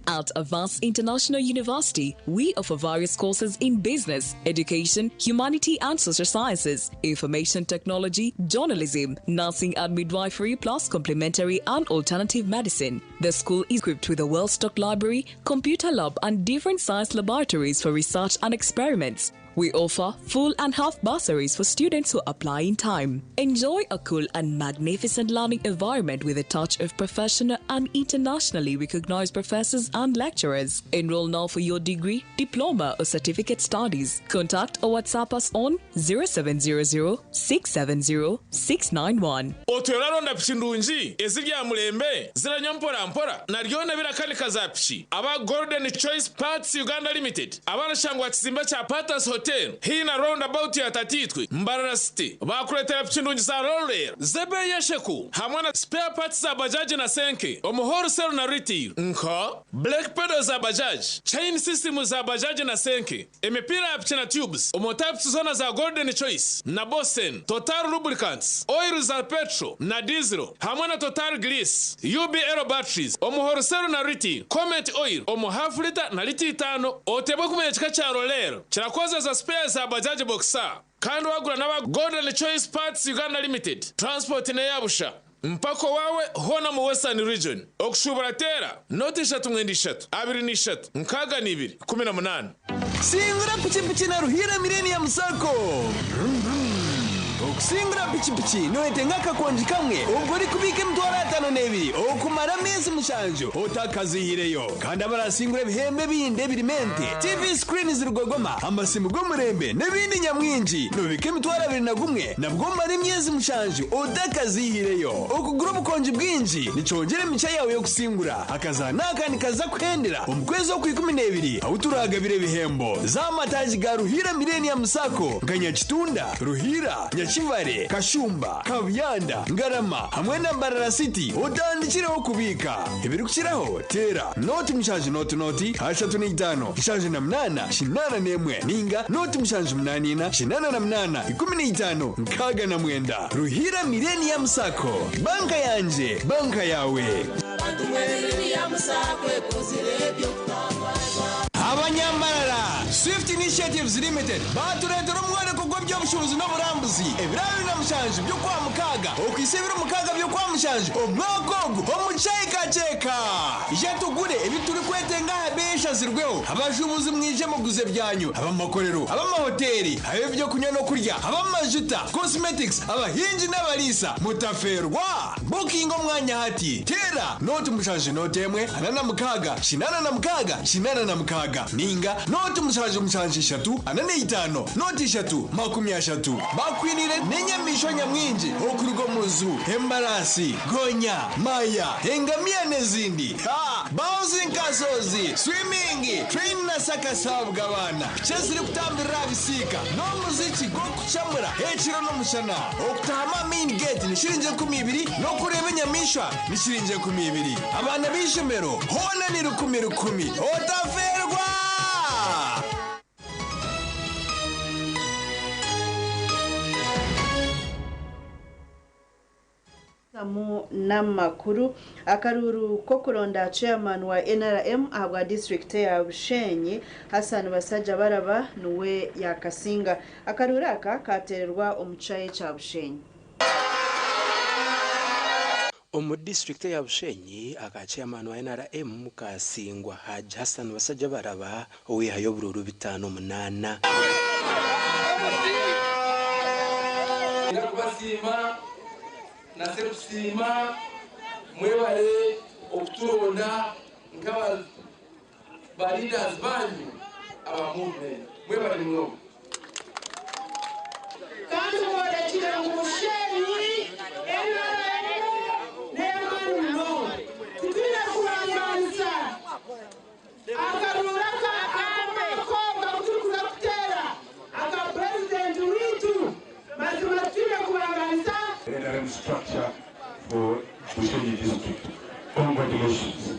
At Avance International University, we offer various courses in business, education, humanity and social sciences, information technology, journalism, nursing and midwifery, plus complementary and alternative medicine. The school is equipped with a well-stocked library, computer lab and different science laboratories for research and experiments. We offer full and half bursaries for students who apply in time. Enjoy a cool and magnificent learning environment with a touch of professional and internationally recognized professors and lecturers. Enroll now for your degree, diploma or certificate studies. Contact or WhatsApp us on 0700-670-691. Otweraronda pishindunji ezirya mulembe ziranya mpora naryona birakani kazapishi aba Golden Choice Parts Uganda Limited abana shangwa kizimba cha Patas Hotel hii na roundabout ya Tatitwi Mbarara City bakuletera pishindunji za roller zebe yesheku hamwe na spare parts za bajaji na senke omuhoro sell na retail nka black pedals za bajaji chain system za bajaji na senke emipira ya pichina tubes omotypes zona za Golden Choice na Bosen Total Lubricants oil za petrol na diesel hamwe na Total Grease UB Aero batteries omuhoro sell na retail Comet oil omu half liter na liti 5 otebe kumenya chika cha roller chirakoza za spare za bajaji boxer kandi wagura n'aba Golden Choice Parts Uganda Limited transport ne yabusha mpako wawe hona mu Western Region okushubura tera noti 3 23 nkaga ni 2 Singura pichipichi na ruhira Millennium Sacco. Okusingura pichipichi noetengaka konji kamwe ogori kubike mtwara 5 okumara mezi mushanjo otakazihireyo kandi abarasingura bihembe binde birimente TV screens rugogoma amasimu gomurembe nebindi nyamwinji nobike mtwara 21 nabwo mari myezi mushanjo otakazihireyo okugura bukonji bwinji nicongere micha yawe yo kusingura akazana kandi kaza kuhendera omkwezi ku 12 awuturaga bire bihembo za mataji ga ruhira Millennium Sacco nganya kitunda ruhira nyachiva Kabare, Kashumba, Kabyanda, Ngarama hamwe na Mbarara City utandikireho kubika ibiri gukiraho tera noti mushaje noti hashatu n'itano ishaje na mnana shinana nemwe ninga noti mushaje mnanina shinana na mnana 15 nkaga na mwenda Ruhira Millennium Sacco banka yanje banka yawe Abanyambarara Swift Initiatives Limited baturetera umwana kugwa by'obushobozi n'uburambuzi ebirabi na mushanje byo kwa mukaga okwisebira mukaga byo kwa mushanje omwakogo omucyayikaceka yatugure ebituri kwetenga habesha zirweho abashubuzi mwije muguze byanyu abamakorero abamahoteli abebyo kunya no kurya abamajuta cosmetics abahinji n'abarisa mutaferwa booking omwanya hati tera noti mushanje notemwe anana mukaga shinana na mukaga shinana na mukaga ninga noti mushanje eshatu anane itano noti eshatu 30 bakwinire nenyamisho nyamwinji okurugo muzu embarasi gonya maya engamia nezindi bouncing kasozi swimming train na sakasabwa abana cyaziri kutambira bisika no muziki go kuchamura hechiro no mushana okutama main gate ni shirinje 12 no kureba nyamisha ni shirinje 12 abana bishemero hona ni 10 otaferwa mu namakuru akaruru ko kuronda chairman wa NRM abwa district ya Bushenyi Hassan Basajja Baraba nuwe yakasinga akaruraka katererwa omuchaye cha Bushenyi Omu district ya Bushenyi aka chairman wa NRM kasingwa Haji Hassan Basajja Baraba owihayo bururu 5-8 Ndakubasima na serusima mwebale okuturonda nkaba leaders banyu aba movement mwebale mno kandi mworekire mu Bushenyi n'emano tutine kuranganisa akarura akakobwa kutukura kutera aka president witu mazima tutine kuranganisa NRM structure for Bushenyi district. Congratulations.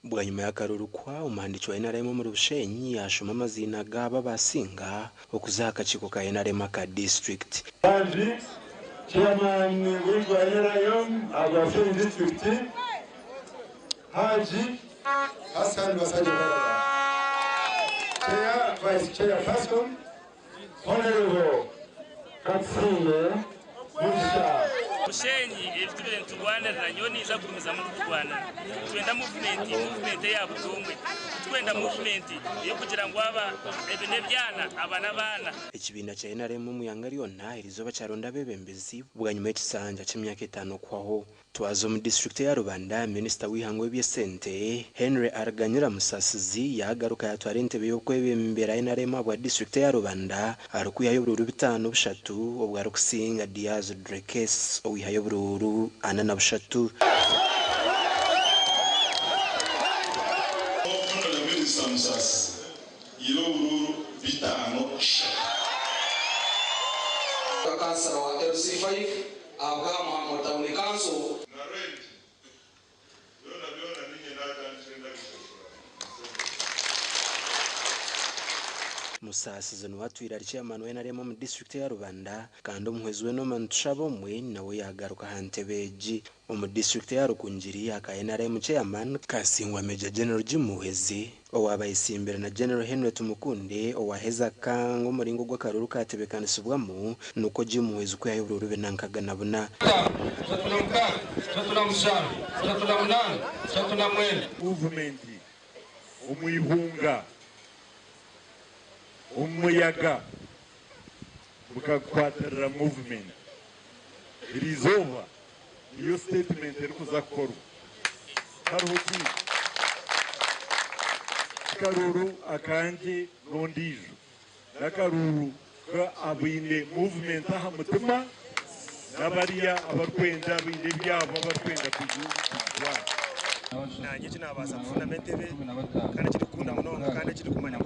Bwanyuma y'akaruru kwa umandiki wa NRM mu Bushenyi ashoma amazina gaba basinga okuzaka kiko ka NRM ka district. Kandi chairman wa NRM aba Bushenyi district Haji Hassan Basajja Baraba. Chair, vice chairperson, honorable Katsine Bushenyi efitire ntugwana na nyoni za kumiza mu Rwanda twenda movement ya butumwe twenda movement yo kugira ngo aba ebine byana abana bana ekibinda cya NRM mu yangari yonna irizoba cyaronda bebembezi bwanyuma y'ikisanja cy'imyaka 5 kwaho twazo mu district ya Rubanda minister w'ihango by'esente Henry Arganyura Musasizi yagaruka yatwara intebe yo kwebembera NRM abwa district ya Rubanda arukuyayo bururu 5-3 obwaro kusinga Diaz Drekes owihayo bururu 4-3 Musasi yiro bururu 5 kansara wa LC5 abwa Muhammad Tawni Council Musasi no watwira chairman wa NRM mu district ya Rubanda kandi umuhezwe no mantushabo mwe nawe yagaruka hantebeji mu district ya Rukunjiri aka NRM chairman kasingwa Major General Jimuhezi owabayisimbere na General Henry Tumukunde owaheza kango muringo gw'akaruru katebekanisubwamo nuko Jimuhezi ko yayoboruru benankaga nabuna movement umuyihunga umuyaga mukakwatarira movement rizova iyo statement eri kuzakorwa hariho karuru akanje nondijo nakaruru ka abine movement aha mutima nabariya abarkwenda binde byabo abarkwenda kujwa nanjye kinabasa kufuna metebe kandi kiri kunda munonga kandi kiri kumanya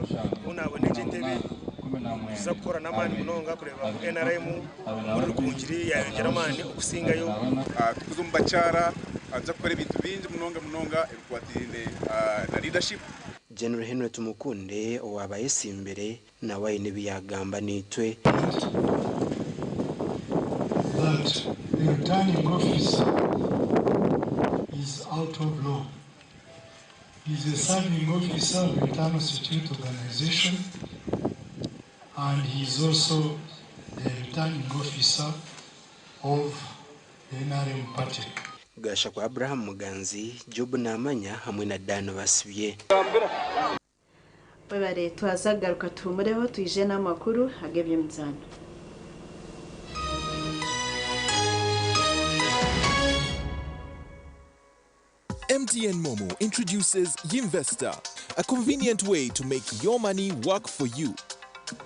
unabone intebe tuza gukora n'amani munonga kureba NRM muri rukungiri yayongera amani okusingayo tukuze mu bacara aza gukora ibintu bingi munonga ebikwatine na leadership. General Henry Tumukunde wabaye simbere nawe n'ibiyagamba nitwe that the returning officer is out of law. He is a serving officer of the Internal Security Organization, and he is also the returning officer of the NRM party. Gasha kwa Abraham Muganzi, Job Namanya hamwe na Dan Basibye. Babare twazagaruka tumureho tuyije n'amakuru agebye mzana. MTN Momo introduces Yinvesta, a convenient way to make your money work for you.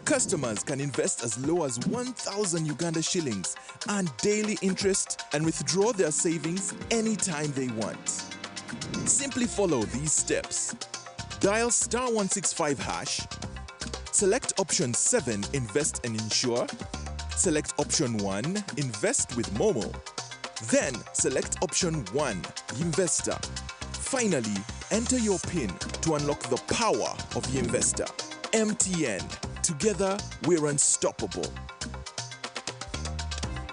Customers can invest as low as 1,000 Uganda shillings, earn daily interest, and withdraw their savings anytime they want. Simply follow these steps. Dial *165#, select option 7, Invest and Insure, select option 1, Invest with Momo, then select option 1, Yinvesta. Finally, enter your PIN to unlock the power of Yinvesta. MTN. Together, we're unstoppable.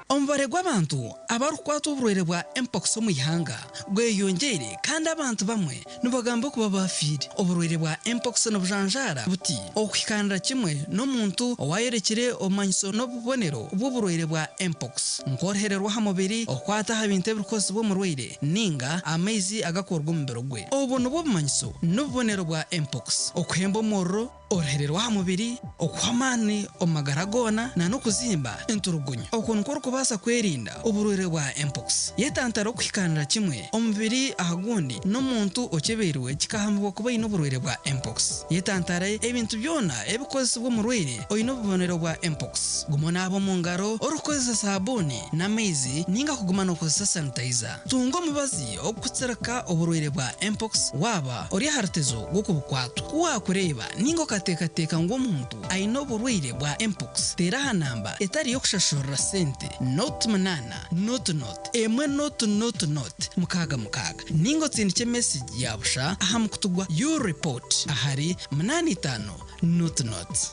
Omubare gw'abantu abarukwata oburwaire bwa mpox mu ihanga gweyongere kandi abantu bamwe nibagamba kuba bafire oburwaire bwa mpox n'obujanjara buti okwikanira kimwe n'omuntu owayerekire omanyiso n'obubonero bw'oburwaire bwa mpox nkorhererwa ha mubiri okwata ha bintu ebirikozi bw'omurwaire ninga amaizi agakorwa mu mubiri gwe obu nibwo bumanyiso n'obubonero bwa mpox okuhemba omurro orhererwa ha mubiri okwamani omagara gona na nokuzimba enturugunyo okunukora kubasa kwerinda oburwaire bwa mpox yetantara okwikanira kimwe omubiri ahagundi n'omuntu okeberwe kikahamibwa kuba ino oburwaire bwa mpox yetantara ebintu byona ebikozesebwa omurwaire oyina obubonero bwa mpox gumona abo mu ngaro orukozesa sabuni n'amaizi ninga kuguma nokozesa sanitizer tunga omubazi okutsirika oburwaire bwa mpox waba ori hartezo gwokubukwatu wakureba ninga okateekateka ng'omuntu ayina oburwaire bwa mpox tera ha namba etari yokushashurira sente not manana not emwe not mukaga ningo tsindike message yabusha aha mukutugwa your report ahari 85 not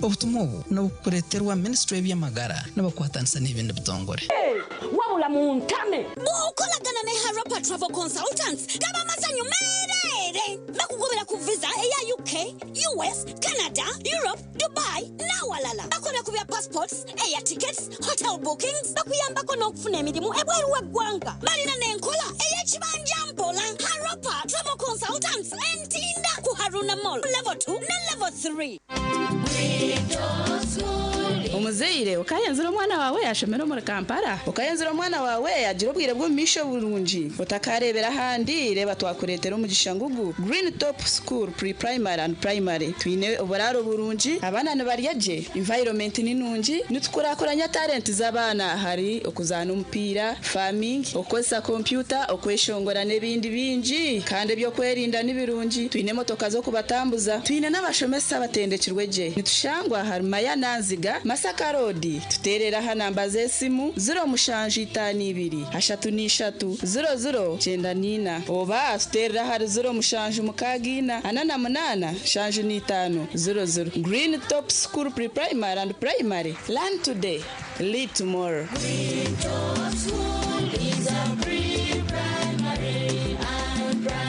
obutumwa obu nobukureterwa Ministry y'Amagara n'abakwatanisa n'ibindi bitongore wabula muntame bukolagana ne Harapa Travel Consultants gaba mazanyo merere bakugobera ku visa eya UK, US, Canada, Europe, Dubai na walala bakola ku bya passports eya tickets, hotel bookings bakuyambako n'okufuna emirimu ebweru w'eggwanga balina n'enkola eya kibanja mpola Harapa Travel Consultants entinda ku Haruna Mall level 2 na level 3. Omuzeire ukayenzera omwana wawe yashomera muri Kampala ukayenzera omwana wawe yagira obwire bwo misho burungi utakarebera handi reba twakuretera umugisha ngugu Green Top School Pre-Primary and Primary twine oburaro burungi abana nibaryaje environment ni nungi nitukorakoranya talent z'abana hari okuzana umupira farming okozesa computer okweshongora nebindi bingi kandi byo kwerinda nibirungi twine motoka zo kubatambuza twine n'abashomesa batendekirwe je nitushangwa harumaya nanziga Masaka Road tuterera ha namba z'esimu 052 00 oba tuterera ha 0 anana munana 5 Green Top School Pre-Primary and Primary. Learn today, lead tomorrow. Green Top School is a pre-primary and primary.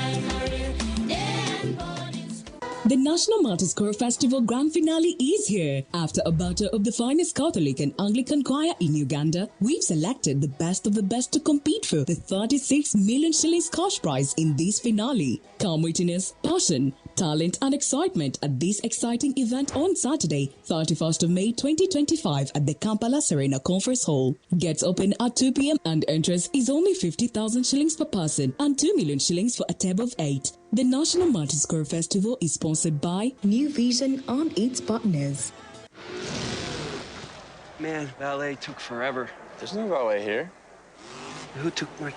The National Martyrs Choir Festival Grand Finale is here. After a battle of the finest Catholic and Anglican choir in Uganda, we've selected the best of the best to compete for the 36 million shillings cash prize in this finale. Come witness passion, talent and excitement at this exciting event on Saturday, 31st of May 2025 at the Kampala Serena Conference Hall. Gets open at 2 p.m. and entrance is only 50,000 shillings per person and 2 million shillings for a table of 8. The National Martyrs Choir Festival is sponsored by New Vision and its partners. Man, valet took forever. There's no valet here. Who took my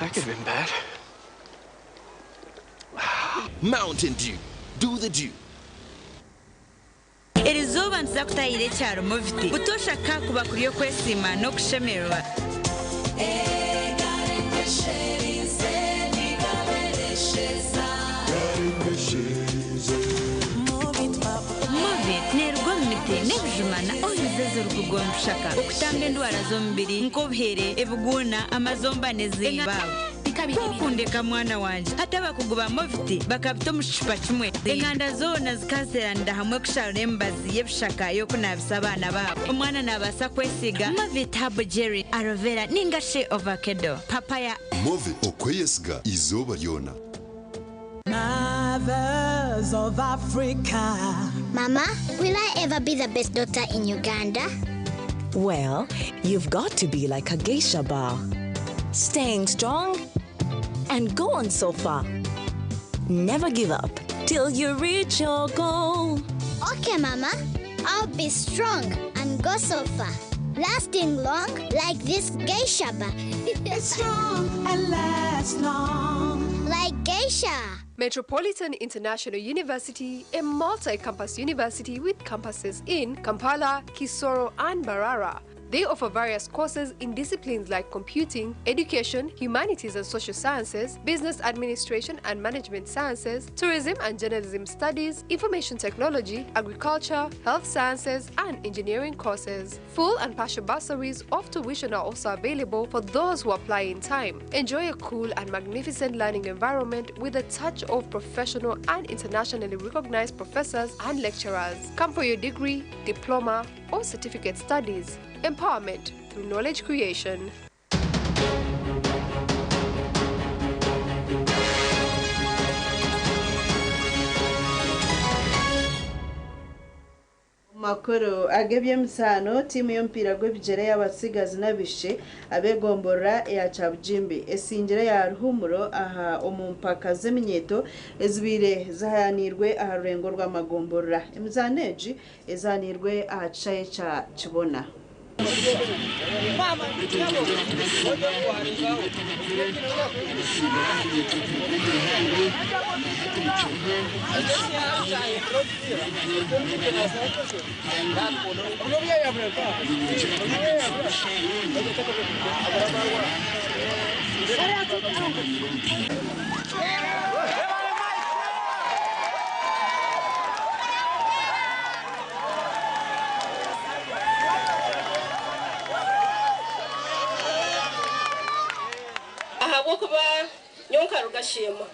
That could have been bad. Mountain Dew. Do the Dew. iri zuba nza kutayire cyaro mufite gutosha kakuba kuriyo kwesima no kushemerwa Movit nerwo mite nebjumana oyizezo rugomshaka okutambe ndwara zo mbiri nkobhere ebuguna amazomba nezibabo kukundeka mwana wanje hata bakuguba moviti bakabito mushipa kimwe inganda zona zikazeranira hamwe kushara embazi yebishaka yo kunabisa abana babo umwana nabasa kwesiga movit habo jerry aloe vera ningashe avocado papaya movit okweyesiga izoba lyona. Mothers of Africa. Mama, will I ever be the best doctor in Uganda? Well, you've got to be like a geisha bar. Staying strong and go on so far. Never give up till you reach your goal. Okay, Mama. I'll be strong and go so far. Lasting long like this geisha bar. Strong and last long. Like geisha. Metropolitan International University, a multi-campus university with campuses in Kampala, Kisoro, and Mbarara. They offer various courses in disciplines like computing, education, humanities and social sciences, business administration and management sciences, tourism and journalism studies, information technology, agriculture, health sciences, and engineering courses. Full and partial bursaries of tuition are also available for those who apply in time. Enjoy a cool and magnificent learning environment with a touch of professional and internationally recognized professors and lecturers. Come for your degree, diploma, or certificate studies. Empowerment through knowledge creation. makuru agebye msano timu y'ompira gw'ebigere y'abasigazi n'abishe abegombora ya Chabujimbi esingire ya Ruhumuro aha omumpaka z'eminyeto ezibire zahanirwe aha rurengo rw'amagombora emzaneji ezanirwe aha Chaye cha Kibona. kuba nyonka rugashema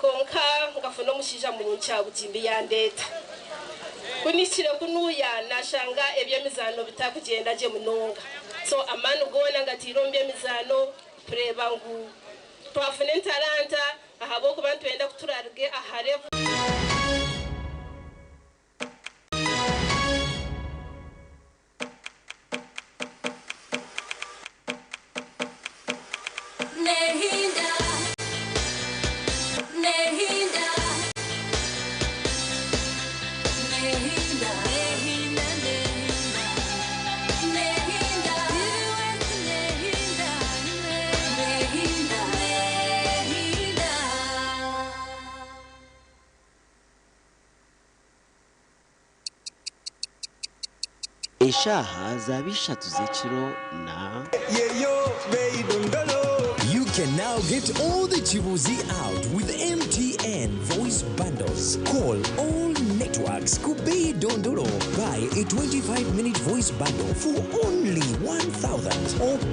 konka ngafuna mushija mu Chabujimbi ya ndeta kunisire kunuya nashanga ebyemizano bitakugenda je munonga so amanu gona ngatirombye mizano preba ngu twafune talanta ahabo kuba ntwenda kuturarge aharevu Eshaha zabisha tuzekiro na You can now get all the Chibuzi out with MTN voice bundles. Call all networks Kubei Dondoro. Buy a 25-minute voice bundle for only 1,000 or